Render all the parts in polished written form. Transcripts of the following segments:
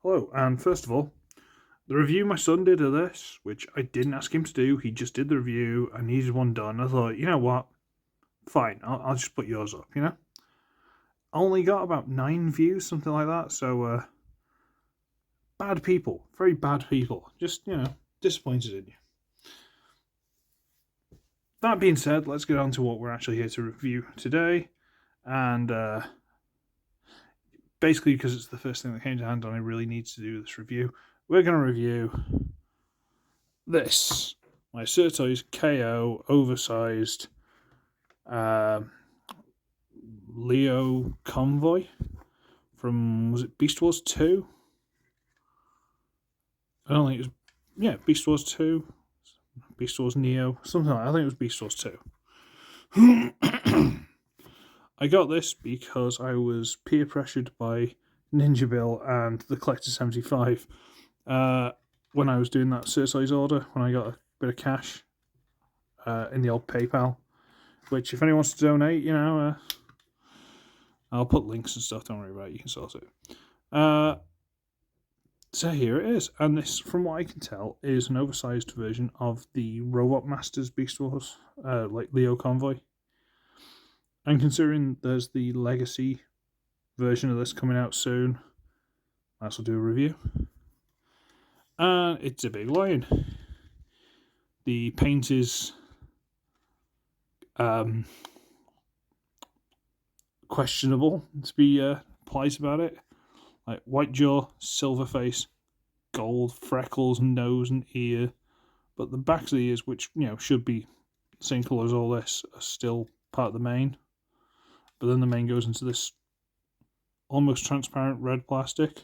Hello, and first of all, the review my son did of this, which I didn't ask him to do, he just did the review. I needed one done. I thought, you know what? Fine, I'll just put yours up, you know? Only got about 9 views, something like that, so, bad people. Very bad people. Just, disappointed in you. That being said, let's get on to what we're actually here to review today. And, basically, because it's the first thing that came to hand and I really need to do this review, we're going to review this. My SirToys KO oversized Leo Convoy from, was it Beast Wars 2? I don't think it was, yeah, Beast Wars 2, Beast Wars Neo, something like that. I think it was Beast Wars 2. I got this because I was peer pressured by Ninja Bill and the Collector 75 when I was doing that SirToys order, when I got a bit of cash in the old PayPal, which if anyone wants to donate, I'll put links and stuff, don't worry about it, you can sort it. So here it is, and this, from what I can tell, is an oversized version of the Robot Masters Beast Wars, like Leo Convoy. And considering there's the Legacy version of this coming out soon, I will do a review. And it's a big lion. The paint is questionable, to be polite about it. Like white jaw, silver face, gold freckles, nose and ear. But the backs of the ears, which should be the same colour as all this, are still part of the mane. But then the mane goes into this almost transparent red plastic.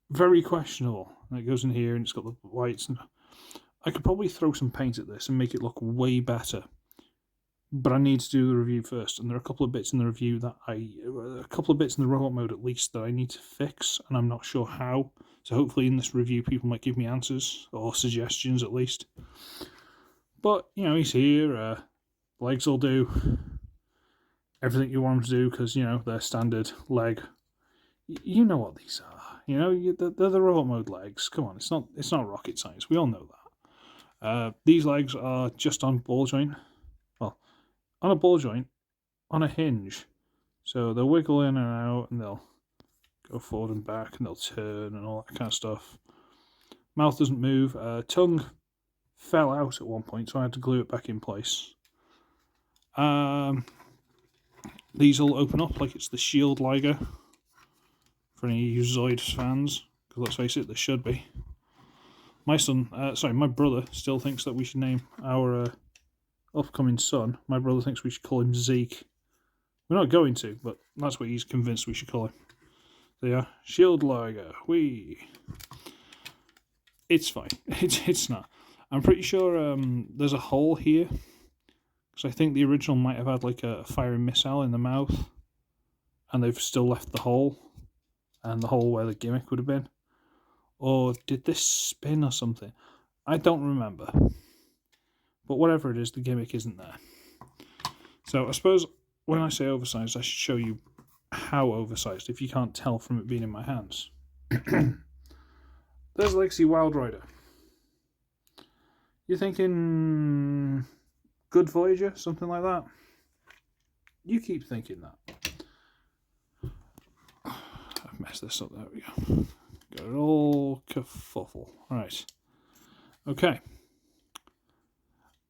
Very questionable. And it goes in here and it's got the whites. And I could probably throw some paint at this and make it look way better. But I need to do the review first. And there are a couple of bits in the review that a couple of bits in the robot mode at least that I need to fix. And I'm not sure how. So hopefully in this review people might give me answers or suggestions at least. But, he's here. Legs will do. Everything you want them to do because, they're standard leg. You know what these are. They're the robot mode legs. Come on, it's not rocket science. We all know that. These legs are just on ball joint. Well, on a ball joint, on a hinge. So they'll wiggle in and out and they'll go forward and back and they'll turn and all that kind of stuff. Mouth doesn't move. Tongue fell out at one point, so I had to glue it back in place. These will open up like it's the Shield Liger for any Zoid fans, because let's face it, there should be. My brother still thinks that we should name our upcoming son. My brother thinks we should call him Zeke. We're not going to, but that's what he's convinced we should call him. So yeah, Shield Liger. It's fine. It's not. I'm pretty sure there's a hole here. Because I think the original might have had like a firing missile in the mouth. And they've still left the hole. And the hole where the gimmick would have been. Or did this spin or something? I don't remember. But whatever it is, the gimmick isn't there. So I suppose when I say oversized, I should show you how oversized, if you can't tell from it being in my hands. There's Legacy Wild Rider. You're thinking Good Voyager, something like that? You keep thinking that. I've messed this up, there we go. Got it all kerfuffle. Right. Okay.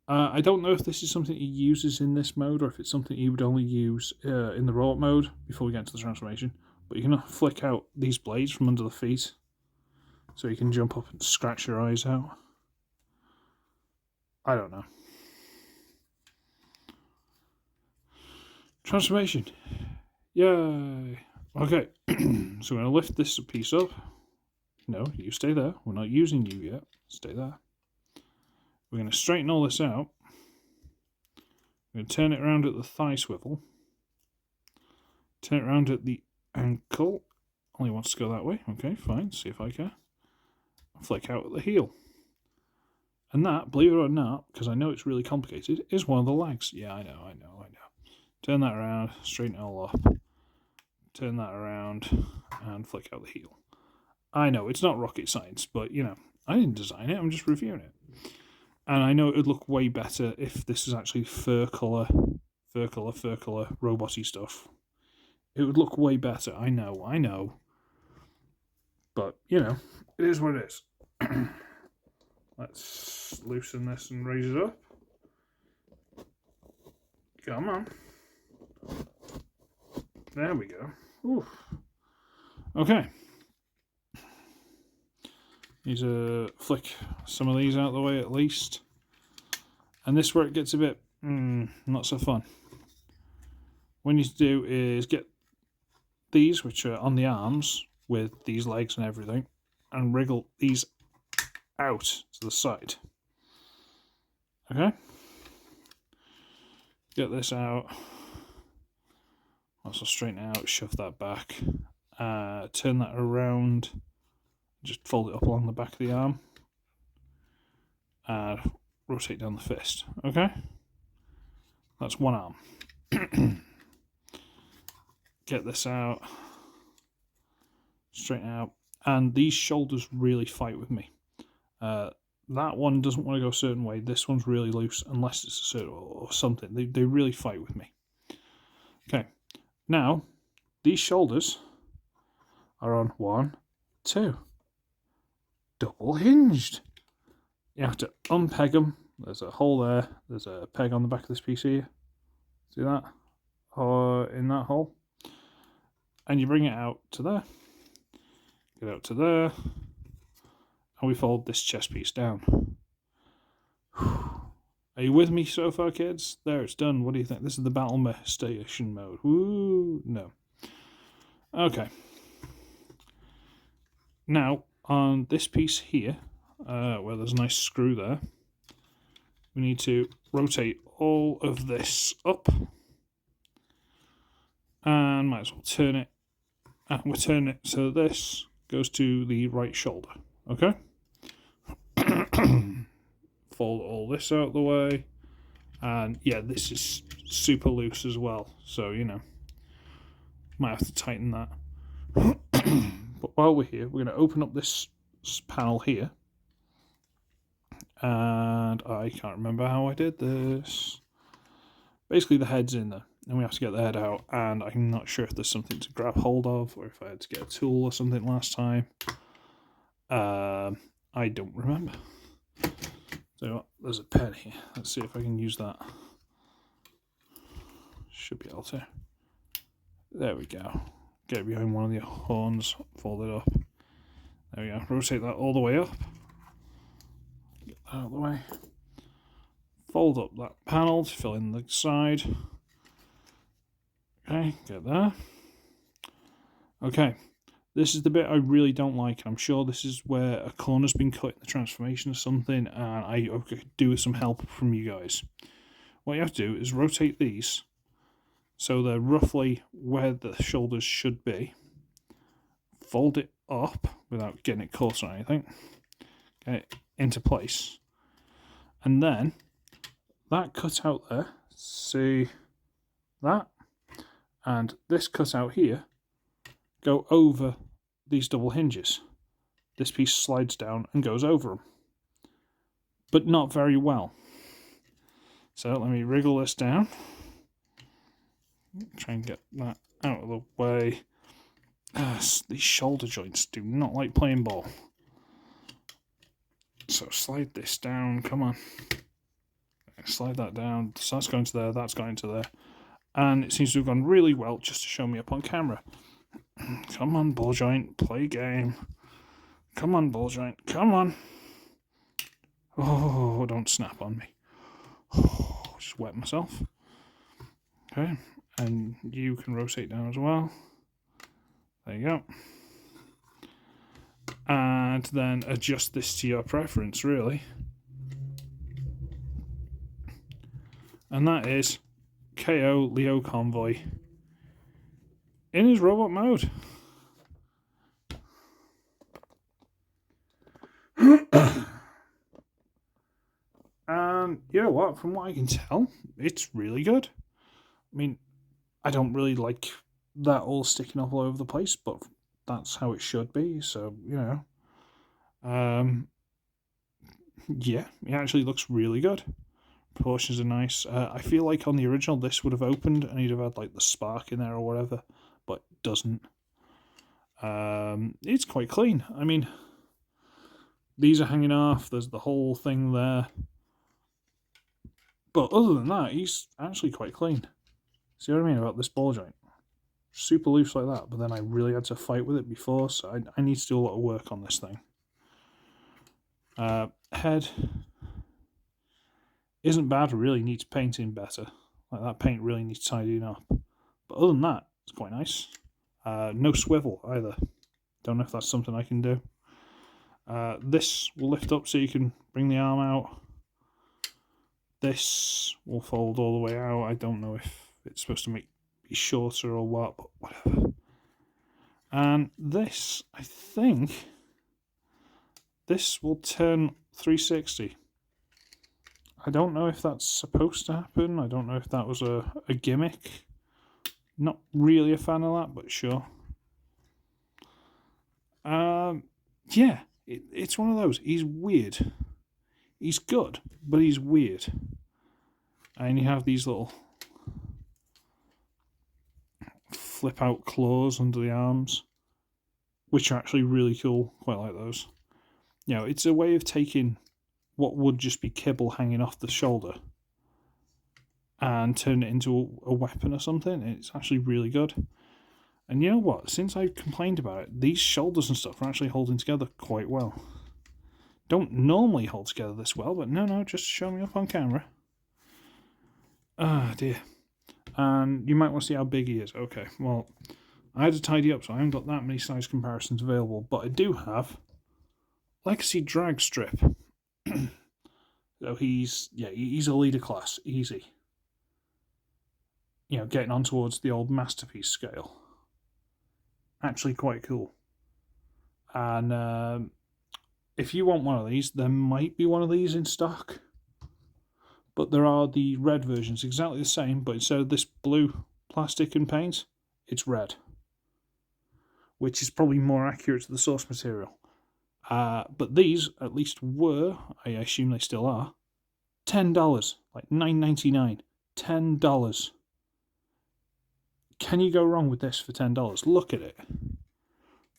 I don't know if this is something he uses in this mode or if it's something he would only use in the robot mode before we get into the transformation. But you can flick out these blades from under the feet so you can jump up and scratch your eyes out. I don't know. Transformation. Yay. Okay. So we're going to lift this piece up. No, you stay there. We're not using you yet. Stay there. We're going to straighten all this out. We're going to turn it around at the thigh swivel. Turn it around at the ankle. Only wants to go that way. Okay, fine. See if I can. Flick out at the heel. And that, believe it or not, because I know it's really complicated, is one of the legs. Yeah, I know. Turn that around, straighten it all up. Turn that around, and flick out the heel. I know, it's not rocket science, but, you know, I didn't design it, I'm just reviewing it. And I know it would look way better if this is actually fur colour, robot-y stuff. It would look way better, I know. But, you know, it is what it is. Let's loosen this and raise it up. Come on. There we go. Oof. Okay. Need to flick some of these out of the way at least. And this is where it gets a bit not so fun. What you need to do is get these, which are on the arms, with these legs and everything, and wriggle these out to the side. Okay? Get this out. Also straighten it out, shove that back. Turn that around. Just fold it up along the back of the arm. And rotate down the fist. Okay? That's one arm. Get this out. Straighten it out. And these shoulders really fight with me. That one doesn't want to go a certain way. This one's really loose, unless it's a certain or something. They really fight with me. Okay. Now, these shoulders are on 1, 2. Double hinged. You have to unpeg them. There's a hole there. There's a peg on the back of this piece here. See that? Or in that hole. And you bring it out to there. Get out to there. And we fold this chest piece down. Are you with me so far, kids? There, it's done. What do you think? This is the battle station mode. Woo! No. Okay. Now, on this piece here, where there's a nice screw there, we need to rotate all of this up. And might as well turn it. And we'll turn it so this goes to the right shoulder. Okay? Fold all this out of the way. And yeah, this is super loose as well. So, you know, might have to tighten that. But while we're here, we're going to open up this panel here. And I can't remember how I did this. Basically, the head's in there. And we have to get the head out. And I'm not sure if there's something to grab hold of, or if I had to get a tool or something last time. I don't remember. So there's a pen here. Let's see if I can use that. Should be able to. There we go. Get it behind one of the horns, fold it up. There we go. Rotate that all the way up. Get that out of the way. Fold up that panel to fill in the side. Okay, get there. Okay. This is the bit I really don't like. I'm sure this is where a corner's been cut in the transformation or something, and I could do with some help from you guys. What you have to do is rotate these so they're roughly where the shoulders should be. Fold it up without getting it caught or anything. Get it into place. And then that cut out there, see that? And this cut out here, go over these double hinges. This piece slides down and goes over them. But not very well. So let me wriggle this down. Try and get that out of the way. These shoulder joints do not like playing ball. So slide this down, come on. Slide that down. So that's going to there, that's going to there. And it seems to have gone really well just to show me up on camera. Come on, ball joint, play game. Come on, ball joint, come on. Oh, don't snap on me. Oh, just wet myself. Okay, and you can rotate down as well. There you go. And then adjust this to your preference, really. And that is KO Leo Convoy in his robot mode. And you know what, from what I can tell, it's really good. I mean, I don't really like that all sticking up all over the place, but that's how it should be. So, you know, yeah, it actually looks really good. Proportions are nice. I feel like on the original this would have opened and you'd have had like the spark in there or whatever, but it doesn't. It's quite clean. I mean, these are hanging off. There's the whole thing there. But other than that, he's actually quite clean. See what I mean about this ball joint? Super loose like that, but then I really had to fight with it before, so I need to do a lot of work on this thing. Head isn't bad, really needs painting better. Like that paint really needs tidying up. But other than that, it's quite nice. No swivel either. Don't know if that's something I can do. This will lift up so you can bring the arm out. This will fold all the way out. I don't know if it's supposed to be shorter or what, but whatever. And this, I think, this will turn 360. I don't know if that's supposed to happen. I don't know if that was a gimmick. Not really a fan of that, but sure. Yeah, it's one of those. He's weird. He's good, but he's weird. And you have these little flip out claws under the arms, which are actually really cool. Quite like those. You know, it's a way of taking what would just be kibble hanging off the shoulder and turn it into a weapon or something. It's actually really good. And you know what? Since I complained about it, these shoulders and stuff are actually holding together quite well. Don't normally hold together this well, but no, just show me up on camera. Ah, dear. And you might want to see how big he is. Okay, well, I had to tidy up, so I haven't got that many size comparisons available, but I do have Legacy Drag Strip. So he's a leader class, easy. You know, getting on towards the old Masterpiece scale. Actually quite cool. And if you want one of these, there might be one of these in stock. But there are the red versions, exactly the same, but instead of this blue plastic and paint, it's red. Which is probably more accurate to the source material. But these, at least were, I assume they still are, $10, like $9.99. $10. Can you go wrong with this for $10? Look at it.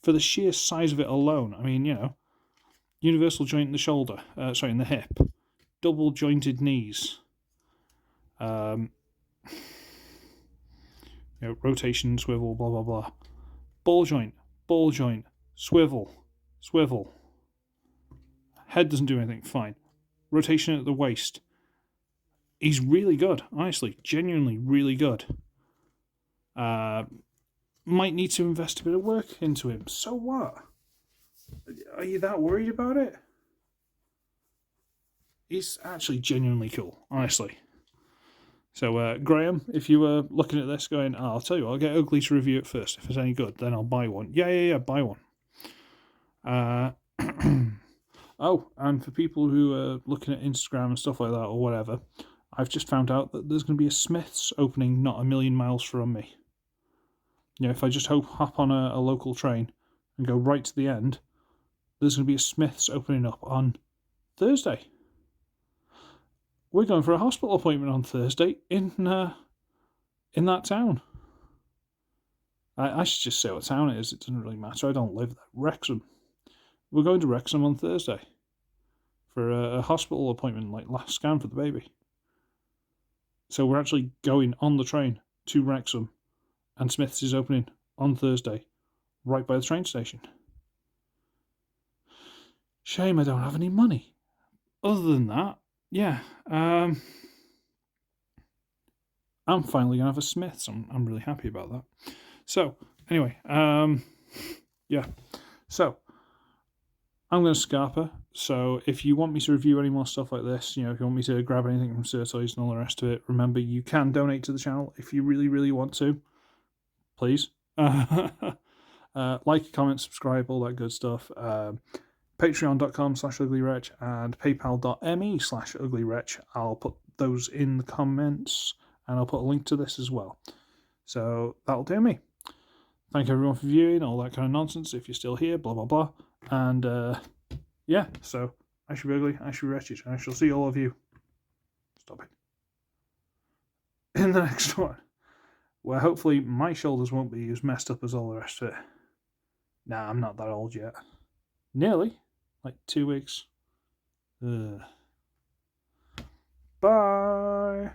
For the sheer size of it alone, I mean, you know, universal joint in the shoulder, in the hip, double jointed knees, you know, rotation, swivel, blah blah blah, ball joint, swivel. Head doesn't do anything, fine. Rotation at the waist. He's really good, honestly, genuinely really good. Might need to invest a bit of work into him. So what? Are you that worried about it? He's actually genuinely cool, honestly. So, Graham, if you were looking at this going, I'll tell you what, I'll get Ugly to review it first. If it's any good, then I'll buy one. Yeah, buy one. Oh, and for people who are looking at Instagram and stuff like that or whatever, I've just found out that there's going to be a Smith's opening not a million miles from me. You know, if I just hop on a local train and go right to the end, there's going to be a Smith's opening up on Thursday. We're going for a hospital appointment on Thursday in that town. I should just say what town it is. It doesn't really matter. I don't live there. Wrexham. We're going to Wrexham on Thursday for a hospital appointment, like last scan for the baby. So we're actually going on the train to Wrexham, and Smith's is opening on Thursday, right by the train station. Shame I don't have any money. Other than that, yeah, I'm finally gonna have a Smith's. I'm really happy about that. So anyway, yeah, so I'm gonna Scarpa. So if you want me to review any more stuff like this, you know, if you want me to grab anything from SirToys and all the rest of it, remember you can donate to the channel if you really, really want to. Please. Like, comment, subscribe, all that good stuff. Patreon.com/Uglywretch and PayPal.me/Uglywretch. I'll put those in the comments and I'll put a link to this as well. So that'll do me. thank everyone for viewing, all that kind of nonsense. If you're still here, blah blah blah. And yeah, so I should be ugly, I should be wretched, and I shall see all of you. Stop it. In the next one, where hopefully my shoulders won't be as messed up as all the rest of it. Nah, I'm not that old yet. Nearly, like 2 weeks. Bye.